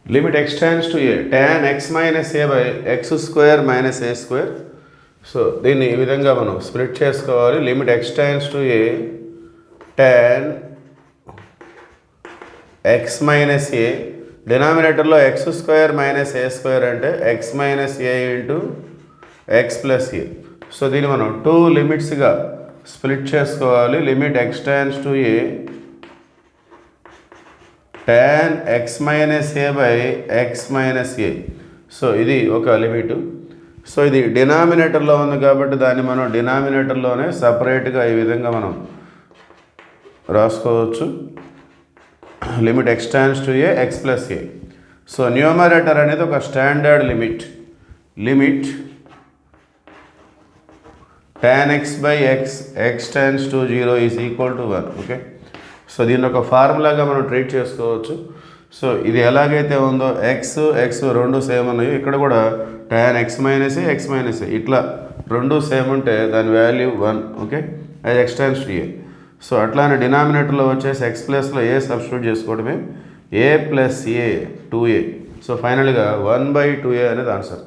Limit x tends to a tan x minus a by x square minus a square. So దీన్ని ఈ విధంగా మనం split చేసుకోవాలి. Limit x tends to a tan x minus a, డినామినేటర్లో x square minus a square అంటే x minus a into x plus a. So దీన్ని మనం two లిమిట్స్గా స్ప్లిట్ చేసుకోవాలి. Limit x tends to a tan x minus a by x minus a. So ఇది ఒక limit. So ఇది డినామినేటర్లో ఉంది కాబట్టి దాన్ని మనం డినామినేటర్లోనే సపరేట్గా ఈ విధంగా మనం రాసుకోవచ్చు. Limit x tends to A X plus a. So numerator అనేది ఒక standard limit. Limit tan x by X x tends to 0 is equal to 1. Okay, so దీన్ని ఒక ఫార్ములాగా మనం ట్రీట్ చేసుకోవచ్చు. సో ఇది ఎలాగైతే ఉందో ఎక్స్ రెండు సేమ్ ఉన్నాయో ఇక్కడ కూడా tan x మైనస్ ఏ ఎక్స్ మైనస్ ఏ ఇట్లా రెండు సేమ్ ఉంటే దాని వాల్యూ 1. ఓకే, అది x tends to A. So అట్లానే డినామినేటర్లో వచ్చేసి ఎక్స్ ప్లస్లో ఏ సబ్స్టిట్యూట్ చేసుకోవడమే, ఏ ప్లస్ ఏ 2a. సో ఫైనల్గా 1/2a అనేది ఆన్సర్.